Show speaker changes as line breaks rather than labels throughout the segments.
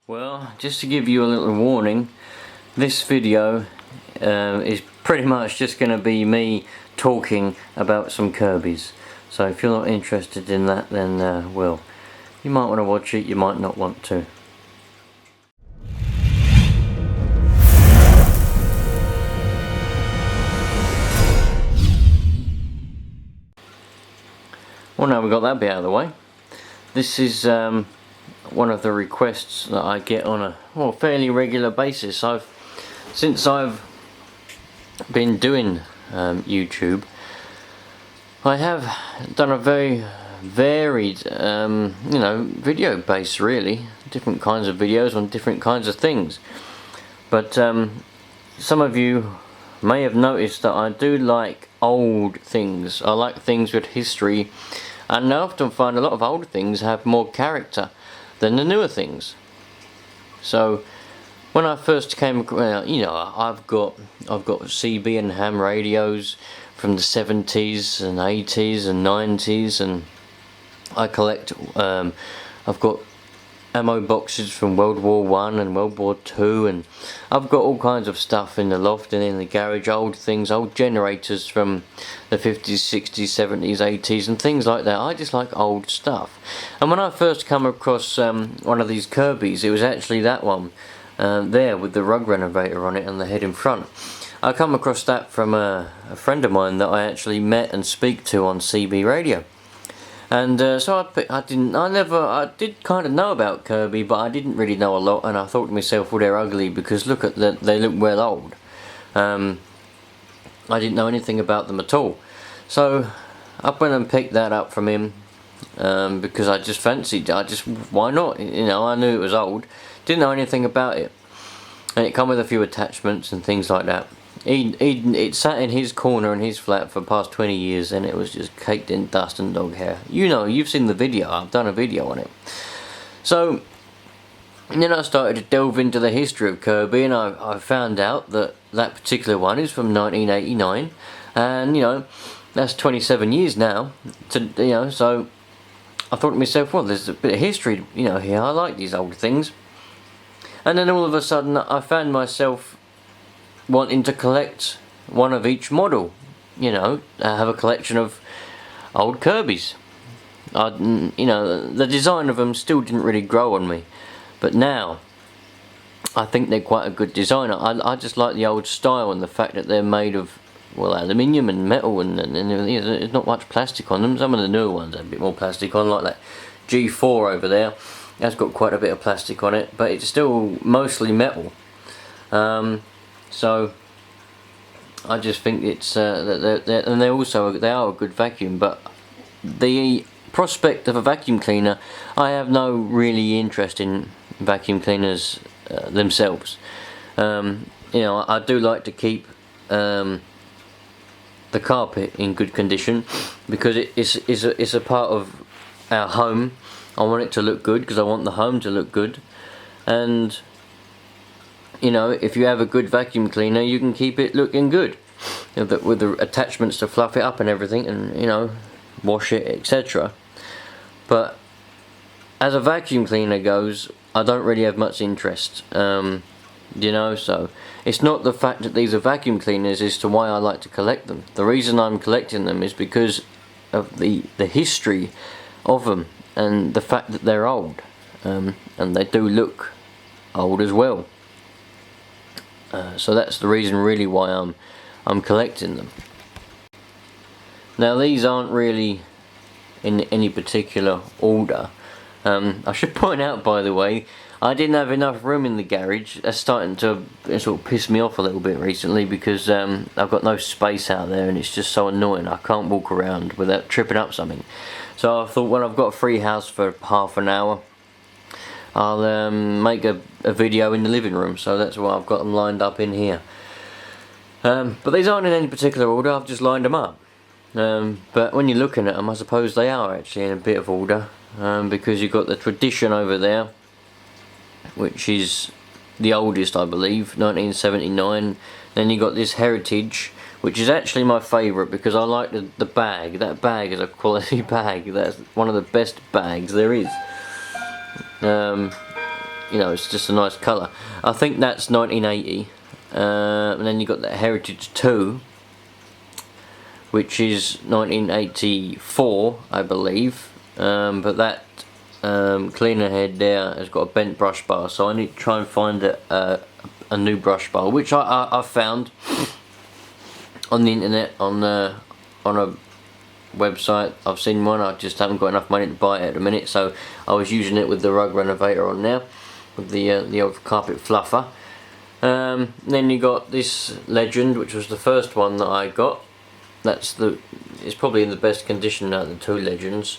Well, just to give you a little warning, this video is pretty much just going to be me talking about some Kirby's. So if you're not interested in that, then well, you might want to watch it, you might not want to. Well, now we've got that bit out of the way. This is one of the requests that I get on a fairly regular basis. Since I've been doing YouTube, I have done a very varied video base, really, different kinds of videos on different kinds of things. But some of you may have noticed that I do like old things. I like things with history, and I often find a lot of old things have more character than the newer things. So when I first came, I've got CB and ham radios from the 70s and 80s and 90s, and I collect. I've got ammo boxes from World War I and World War II, and I've got all kinds of stuff in the loft and in the garage, old things, old generators from the 50s, 60s, 70s, 80s and things like that. I just like old stuff. And when I first come across one of these Kirby's, it was actually that one there with the rug renovator on it and the head in front. I come across that from a friend of mine that I actually met and speak to on CB radio. And so I did kind of know about Kirby, but I didn't really know a lot, and I thought to myself, well, they're ugly because look at that, they look well old. I didn't know anything about them at all. So I went and picked that up from him because I just fancied, why not? You know, I knew it was old, didn't know anything about it. And it come with a few attachments and things like that. It sat in his corner in his flat for the past 20 years, and it was just caked in dust and dog hair. You know, you've seen the video, I've done a video on it. So then I started to delve into the history of Kirby, and I found out that that particular one is from 1989, and you know, that's 27 years now. So I thought to myself, well, there's a bit of history, you know, here. I like these old things. And then all of a sudden I found myself wanting to collect one of each model. You know, I have a collection of old Kirby's. You know, the design of them still didn't really grow on me, but now I think they're quite a good design. I just like the old style and the fact that they're made of, well, aluminium and metal, and there's not much plastic on them. Some of the newer ones have a bit more plastic on, like that G4 over there. That's got quite a bit of plastic on it, but it's still mostly metal. So I just think it's and they are a good vacuum. But the prospect of a vacuum cleaner, I have no really interest in vacuum cleaners themselves. You know, I do like to keep the carpet in good condition because it's a part of our home. I want it to look good because I want the home to look good, and you know, if you have a good vacuum cleaner, you can keep it looking good, you know, with the attachments to fluff it up and everything, and you know, wash it, etc. But as a vacuum cleaner goes, I don't really have much interest. You know, so it's not the fact that these are vacuum cleaners as to why I like to collect them. The reason I'm collecting them is because of the history of them and the fact that they're old, and they do look old as well. So that's the reason really why I'm collecting them. Now these aren't really in any particular order. I should point out, by the way, I didn't have enough room in the garage. That's starting to sort of piss me off a little bit recently because I've got no space out there, and it's just so annoying. I can't walk around without tripping up something. So I thought, when I've got a free house for half an hour, I'll make a video in the living room. So that's why I've got them lined up in here. But these aren't in any particular order, I've just lined them up. But when you're looking at them, I suppose they are actually in a bit of order, because you've got the Tradition over there, which is the oldest, I believe, 1979. Then you got this Heritage, which is actually my favourite because I like the bag. That bag is a quality bag. That's one of the best bags there is. you know, it's just a nice colour. I think that's 1980, and then you got the Heritage 2, which is 1984, I believe. But that cleaner head there has got a bent brush bar, so I need to try and find a new brush bar, which I found on the internet, on a website. I've seen one, I just haven't got enough money to buy it at the minute, so I was using it with the rug renovator on now, with the old carpet fluffer. Then you got this Legend, which was the first one that I got. It's probably in the best condition out of the two Legends.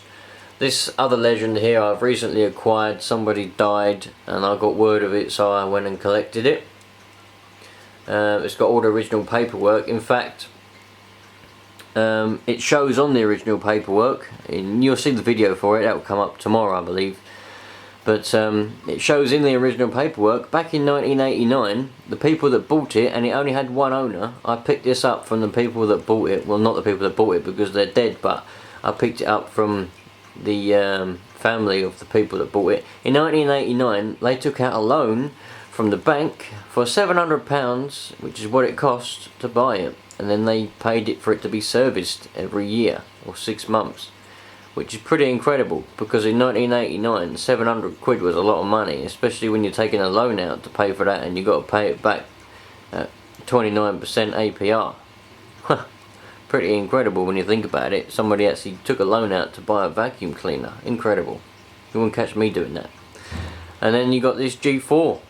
This other Legend here I've recently acquired. Somebody died and I got word of it, so I went and collected it. It's got all the original paperwork. In fact, it shows on the original paperwork, and you'll see the video for it, that will come up tomorrow I believe. But it shows in the original paperwork, back in 1989, the people that bought it, and it only had one owner. I picked this up from the people that bought it, well, not the people that bought it because they're dead, but I picked it up from the family of the people that bought it. In 1989, they took out a loan from the bank for £700, which is what it cost to buy it, and then they paid it for it to be serviced every year, or 6 months. Which is pretty incredible, because in 1989 £700 was a lot of money, especially when you're taking a loan out to pay for that and you've got to pay it back at 29% APR. Pretty incredible when you think about it. Somebody actually took a loan out to buy a vacuum cleaner. Incredible. You won't catch me doing that. And then you got this G4,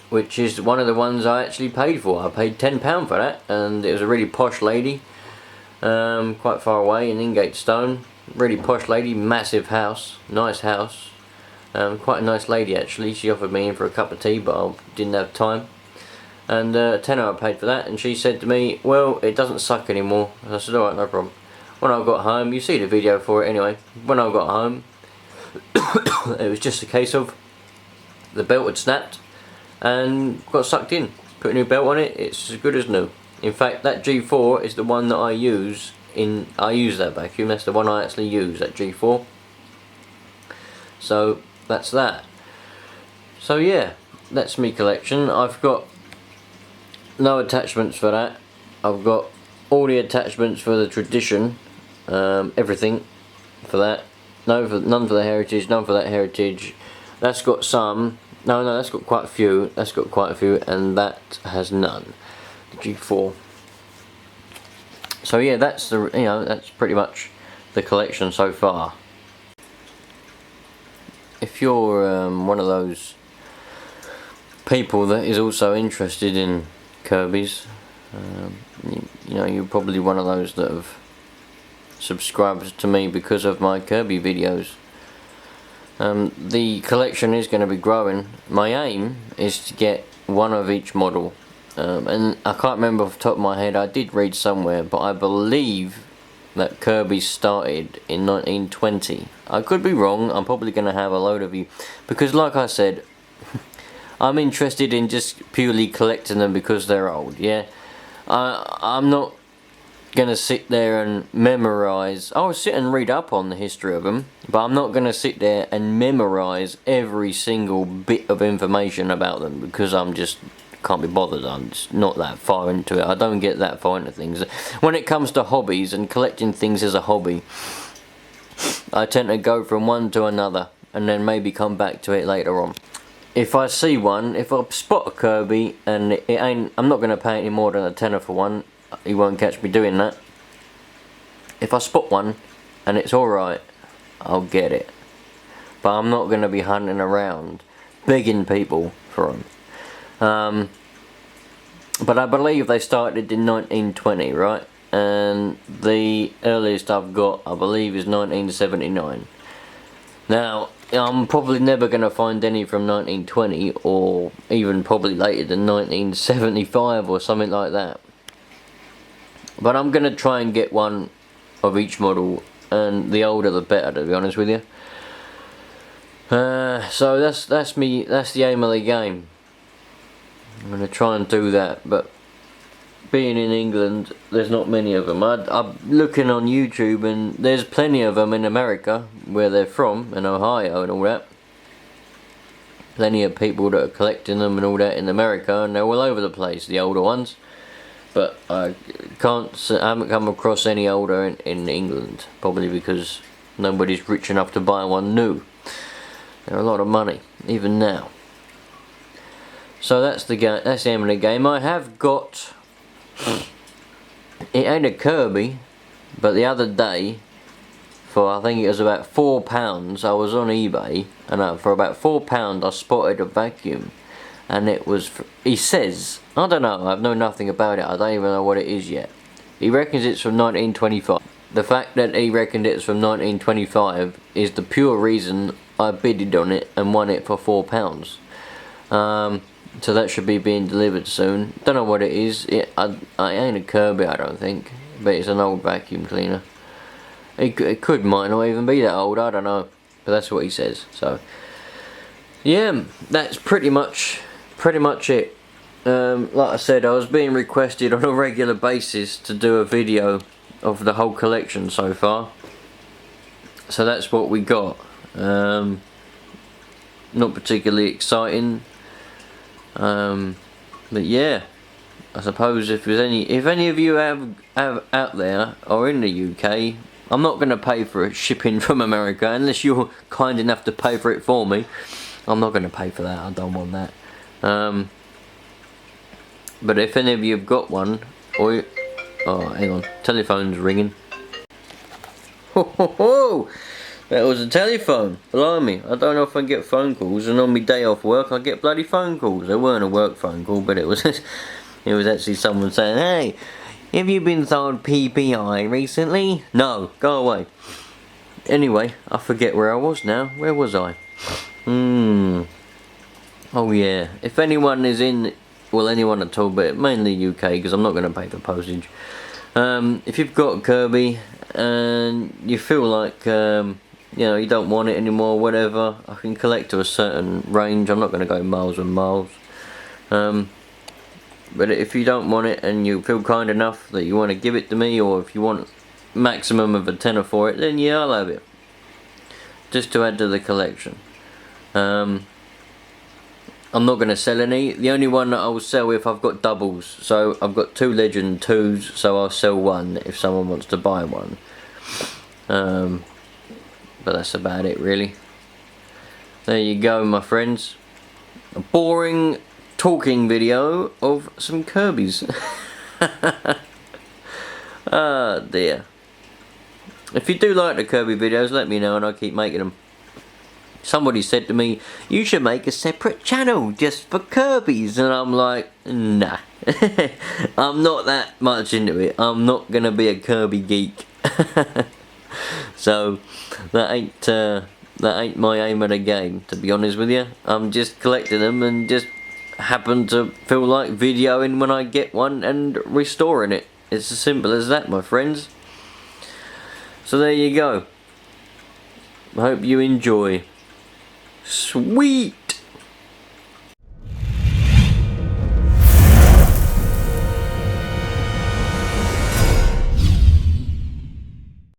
which is one of the ones I actually paid for. I paid £10 for that, and it was a really posh lady. Quite far away in Ingatestone. Really posh lady, massive house, nice house. Quite a nice lady actually. She offered me in for a cup of tea, but I didn't have time. And £10 I paid for that, and she said to me, well, it doesn't suck anymore. And I said, alright, no problem. When I got home, you see the video for it anyway. When I got home, it was just a case of the belt had snapped and got sucked in. Put a new belt on it, it's as good as new. In fact, that G4 is the one that I use that vacuum. That's the one I actually use, that G4. So that's that. So yeah, that's me collection. I've got no attachments for that. I've got all the attachments for the Tradition, everything for that. None for the Heritage, none for that Heritage. That's got some. No, that's got quite a few. That's got quite a few, and that has none. G4. So yeah, that's that's pretty much the collection so far. If you're one of those people that is also interested in Kirby's, you're probably one of those that have subscribed to me because of my Kirby videos. The collection is going to be growing. My aim is to get one of each model. And I can't remember off the top of my head, I did read somewhere, but I believe that Kirby started in 1920. I could be wrong, I'm probably going to have a load of you, because like I said, I'm interested in just purely collecting them because they're old, yeah? I'm not going to sit there and memorise. I'll sit and read up on the history of them, but I'm not going to sit there and memorise every single bit of information about them, because I'm just can't be bothered. I'm just not that far into it. I don't get that far into things. When it comes to hobbies and collecting things as a hobby, I tend to go from one to another and then maybe come back to it later on. If I see one, if I spot a Kirby and it ain't, I'm not going to pay any more than a tenner for one. You won't catch me doing that. If I spot one and it's alright, I'll get it. But I'm not going to be hunting around begging people for them. But I believe they started in 1920, right? And the earliest I've got, I believe, is 1979. Now, I'm probably never going to find any from 1920, or even probably later than 1975 or something like that. But I'm going to try and get one of each model, and the older the better, to be honest with you. So that's me. That's the aim of the game. I'm going to try and do that, but being in England, there's not many of them. I'm looking on YouTube, and there's plenty of them in America, where they're from, in Ohio and all that. plenty of people that are collecting them and all that in America, and they're all over the place, the older ones. But I haven't come across any older in England, probably because nobody's rich enough to buy one new. They're a lot of money, even now. So that's the game. That's the aim of the game. I have got. It ain't a Kirby, but the other day, for I think it was about £4, I was on eBay, and for about £4 I spotted a vacuum, and it was. He says, I don't know. I know nothing about it. I don't even know what it is yet. He reckons it's from 1925. The fact that he reckoned it's from 1925 is the pure reason I bidded on it and won it for £4. So that should be being delivered soon. Don't know what it is. I ain't a Kirby, I don't think, but it's an old vacuum cleaner. It could, might not even be that old. I don't know, but that's what he says. So yeah, that's pretty much it. Like I said, I was being requested on a regular basis to do a video of the whole collection so far. So that's what we got. Not particularly exciting. But yeah, I suppose if any of you have out there or in the UK, I'm not going to pay for shipping from America unless you're kind enough to pay for it for me. I'm not going to pay for that. I don't want that. But if any of you have got one, or oh, hang on, telephone's ringing. Ho ho ho! That was a telephone. Blimey, I don't know if I get phone calls, and on my day off work I get bloody phone calls. It weren't a work phone call, but it was it was actually someone saying, "Hey, have you been sold PPI recently?" No, go away. Anyway, I forget where I was now. Where was I? Oh yeah, if anyone is in, well, anyone at all, but mainly UK, because I'm not going to pay for postage. If you've got Kirby and you feel like you know, you don't want it anymore, whatever, I can collect to a certain range. I'm not going to go miles and miles. But if you don't want it and you feel kind enough that you want to give it to me, or if you want maximum of a tenner for it, then yeah, I'll have it. Just to add to the collection. I'm not going to sell any. The only one that I will sell if I've got doubles. So I've got 2 Legend 2s, so I'll sell one if someone wants to buy one. But that's about it, really. There you go, my friends. A boring talking video of some Kirbys. Ah dear. If you do like the Kirby videos, let me know and I'll keep making them. Somebody said to me, you should make a separate channel just for Kirbys, and I'm like, nah. I'm not that much into it. I'm not gonna be a Kirby geek. So that ain't my aim of the game, to be honest with you. I'm just collecting them and just happen to feel like videoing when I get one and restoring it. It's as simple as that, my friends. So there you go. I hope you enjoy. Sweet!